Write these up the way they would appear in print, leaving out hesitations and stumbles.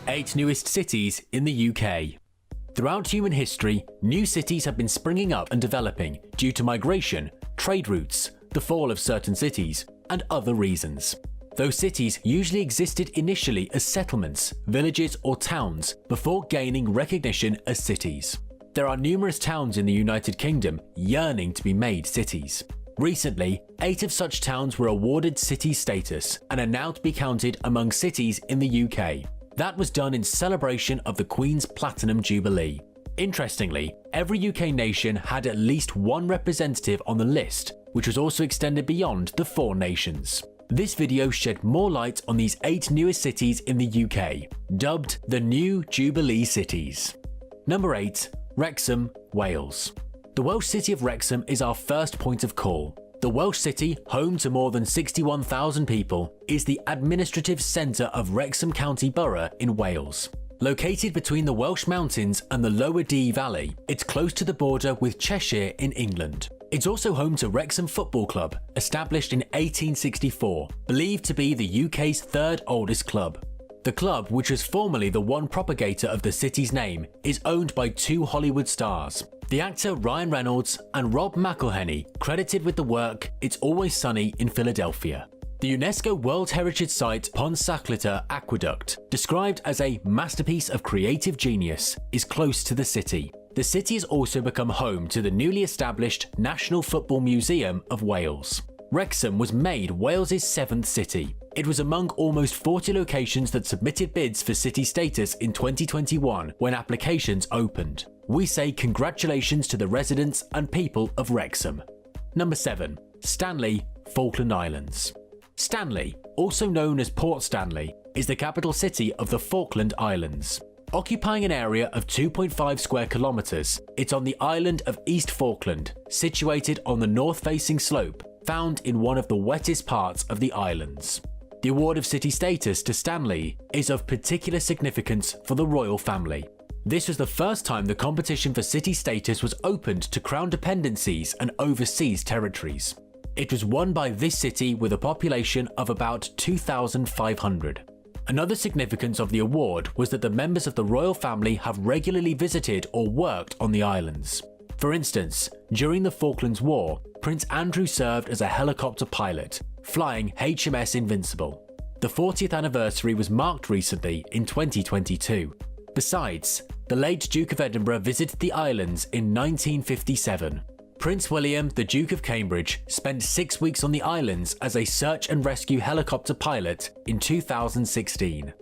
8 newest cities in the UK. Throughout human history, new cities have been springing up and developing due to migration, trade routes, the fall of certain cities, and other reasons. Those cities usually existed initially as settlements, villages, or towns before gaining recognition as cities. There are numerous towns in the United Kingdom yearning to be made cities. Recently, 8 of such towns were awarded city status and are now to be counted among cities in the UK. That was done in celebration of the Queen's Platinum Jubilee. Interestingly, every UK nation had at least one representative on the list, which was also extended beyond the 4 nations. This video shed more light on these 8 newest cities in the UK, dubbed the New Jubilee Cities. Number 8. Wrexam, Wales. The Welsh city of Wrexham is our first point of call. The Welsh city, home to more than 61,000 people, is the administrative centre of Wrexham County Borough in Wales. Located between the Welsh mountains and the lower Dee Valley, it's close to the border with Cheshire in England. It's also home to Wrexham Football Club, established in 1864, believed to be the UK's 3rd oldest club. The club, which was formerly the one propagator of the city's name, is owned by 2 Hollywood stars, the actor Ryan Reynolds and Rob McElhenney, credited with the work It's Always Sunny in Philadelphia. The UNESCO World Heritage site Pontcysyllte Aqueduct, described as a masterpiece of creative genius, is close to the city. The city has also become home to the newly established National Football Museum of Wales. Wrexham was made Wales's 7th city. It was among almost 40 locations that submitted bids for city status in 2021 when applications opened. We say congratulations to the residents and people of Wrexham. Number 7. Stanley, Falkland Islands. Stanley, also known as Port Stanley, is the capital city of the Falkland Islands. Occupying an area of 2.5 square kilometres, it's on the island of East Falkland, situated on the north-facing slope, found in one of the wettest parts of the islands. The award of city status to Stanley is of particular significance for the royal family. This was the first time the competition for city status was opened to crown dependencies and overseas territories. It was won by this city with a population of about 2,500. Another significance of the award was that the members of the royal family have regularly visited or worked on the islands. For instance, during the Falklands War, Prince Andrew served as a helicopter pilot, flying HMS Invincible. The 40th anniversary was marked recently in 2022. Besides, the late Duke of Edinburgh visited the islands in 1957. Prince William, the Duke of Cambridge, spent 6 weeks on the islands as a search and rescue helicopter pilot in 2016.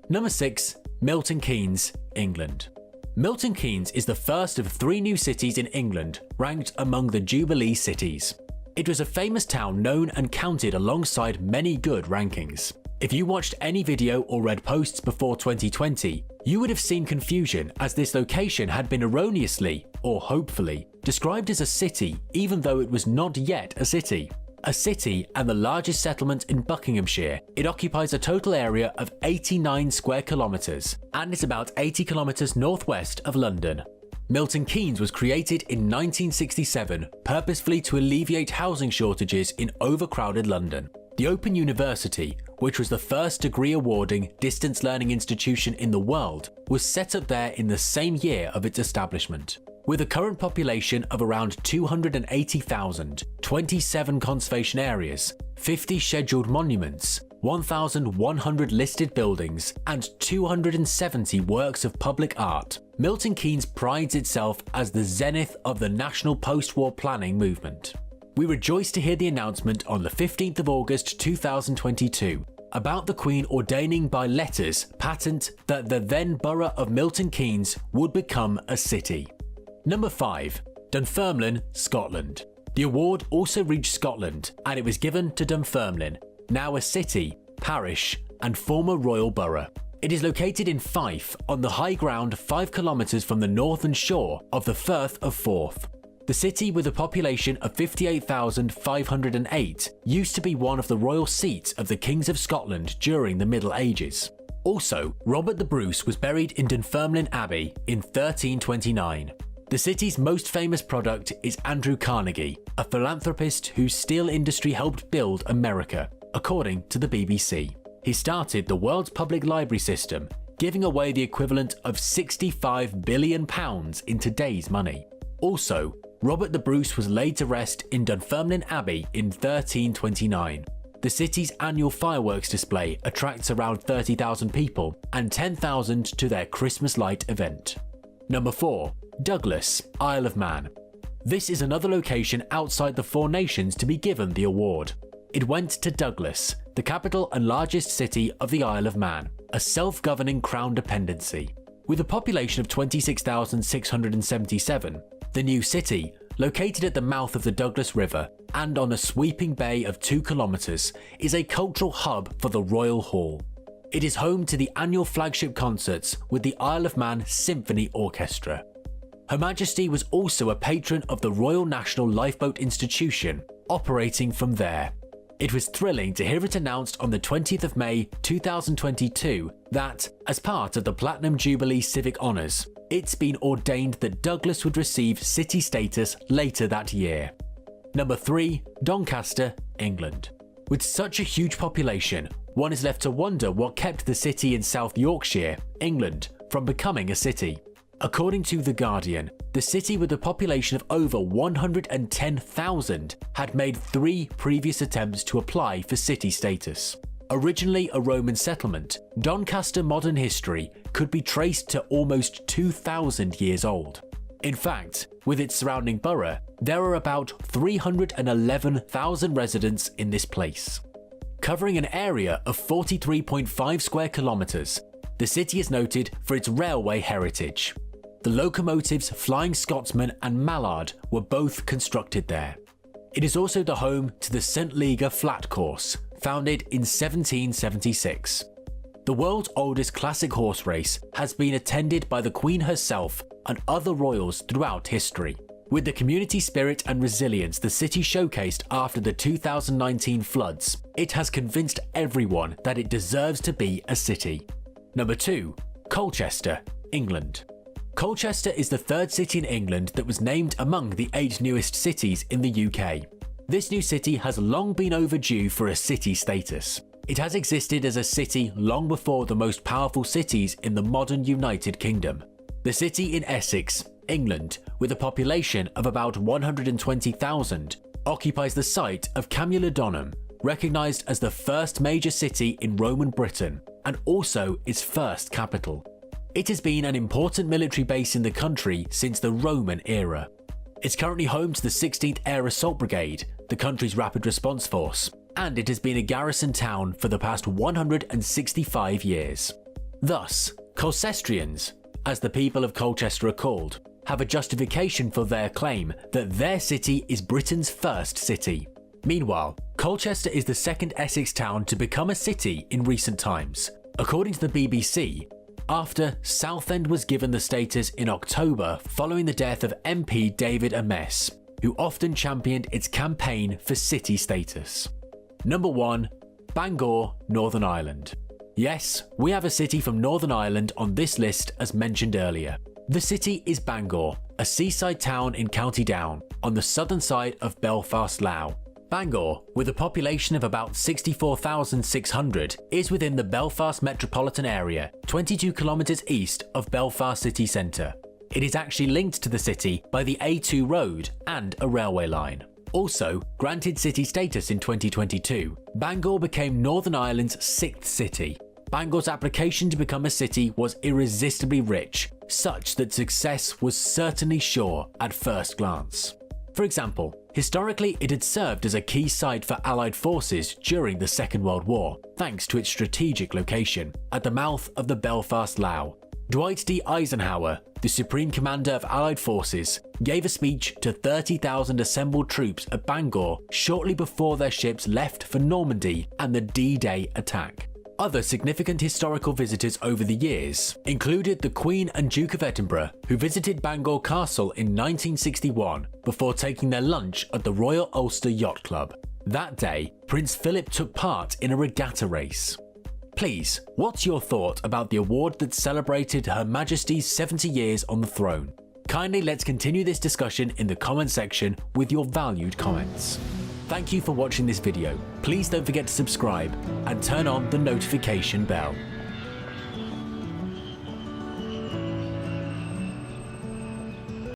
Number 6. Milton Keynes, England. Milton Keynes is the first of 3 new cities in England ranked among the Jubilee cities. It was a famous town known and counted alongside many good rankings. If you watched any video or read posts before 2020, you would have seen confusion as this location had been erroneously, or hopefully, described as a city even though it was not yet a city. A city and the largest settlement in Buckinghamshire, it occupies a total area of 89 square kilometres and is about 80 kilometres northwest of London. Milton Keynes was created in 1967 purposefully to alleviate housing shortages in overcrowded London. The Open University, which was the first degree-awarding distance learning institution in the world, was set up there in the same year of its establishment. With a current population of around 280,000, 27 conservation areas, 50 scheduled monuments, 1,100 listed buildings, and 270 works of public art, Milton Keynes prides itself as the zenith of the national post-war planning movement. We rejoice to hear the announcement on the 15th of August 2022 about the Queen ordaining by letters patent that the then borough of Milton Keynes would become a city. Number 5. Dunfermline, Scotland. The award also reached Scotland and it was given to Dunfermline, now a city, parish and former royal borough. It is located in Fife on the high ground 5 kilometres from the northern shore of the Firth of Forth. The city, with a population of 58,508, used to be one of the royal seats of the Kings of Scotland during the Middle Ages. Also, Robert the Bruce was buried in Dunfermline Abbey in 1329. The city's most famous product is Andrew Carnegie, a philanthropist whose steel industry helped build America, according to the BBC. He started the world's public library system, giving away the equivalent of £65 billion in today's money. Also, Robert the Bruce was laid to rest in Dunfermline Abbey in 1329. The city's annual fireworks display attracts around 30,000 people and 10,000 to their Christmas light event. Number 4. Douglas, Isle of Man. This is another location outside the Four Nations to be given the award. It went to Douglas, the capital and largest city of the Isle of Man, a self-governing crown dependency. With a population of 26,677, the new city, located at the mouth of the Douglas River and on a sweeping bay of 2 kilometres, is a cultural hub for the Royal Hall. It is home to the annual flagship concerts with the Isle of Man Symphony Orchestra. Her Majesty was also a patron of the Royal National Lifeboat Institution, operating from there. It was thrilling to hear it announced on the 20th of May 2022 that, as part of the Platinum Jubilee Civic Honours, it's been ordained that Douglas would receive city status later that year. Number 3. Doncaster, England. With such a huge population, one is left to wonder what kept the city in South Yorkshire, England, from becoming a city. According to The Guardian, the city with a population of over 110,000 had made 3 previous attempts to apply for city status. Originally a Roman settlement, Doncaster modern history could be traced to almost 2,000 years old. In fact, with its surrounding borough, there are about 311,000 residents in this place. Covering an area of 43.5 square kilometres, the city is noted for its railway heritage. The locomotives Flying Scotsman and Mallard were both constructed there. It is also the home to the St Leger Flat Course, founded in 1776. The world's oldest classic horse race has been attended by the Queen herself and other royals throughout history. With the community spirit and resilience the city showcased after the 2019 floods, it has convinced everyone that it deserves to be a city. Number 2. Colchester, England. Colchester is the 3rd city in England that was named among the 8 newest cities in the UK. This new city has long been overdue for a city status. It has existed as a city long before the most powerful cities in the modern United Kingdom. The city in Essex, England, with a population of about 120,000, occupies the site of Camulodunum, recognised as the first major city in Roman Britain and also its first capital. It has been an important military base in the country since the Roman era. It's currently home to the 16th Air Assault Brigade, the country's rapid response force, and it has been a garrison town for the past 165 years. Thus, Colcestrians, as the people of Colchester are called, have a justification for their claim that their city is Britain's first city. Meanwhile, Colchester is the second Essex town to become a city in recent times. According to the BBC, after Southend was given the status in October following the death of MP David Ames, who often championed its campaign for city status. Number 1. Bangor, Northern Ireland. Yes, we have a city from Northern Ireland on this list as mentioned earlier. The city is Bangor, a seaside town in County Down, on the southern side of Belfast, Lough. Bangor, with a population of about 64,600, is within the Belfast metropolitan area, 22 kilometres east of Belfast city centre. It is actually linked to the city by the A2 road and a railway line. Also, granted city status in 2022, Bangor became Northern Ireland's 6th city. Bangor's application to become a city was irresistibly rich, such that success was certainly sure at first glance. For example, historically it had served as a key site for Allied forces during the Second World War, thanks to its strategic location at the mouth of the Belfast Lough. Dwight D. Eisenhower, the Supreme Commander of Allied forces, gave a speech to 30,000 assembled troops at Bangor shortly before their ships left for Normandy and the D-Day attack. Other significant historical visitors over the years included the Queen and Duke of Edinburgh, who visited Bangor Castle in 1961 before taking their lunch at the Royal Ulster Yacht Club. That day, Prince Philip took part in a regatta race. Please, what's your thought about the award that celebrated Her Majesty's 70 years on the throne? Kindly let's continue this discussion in the comment section with your valued comments. Thank you for watching this video. Please don't forget to subscribe and turn on the notification bell.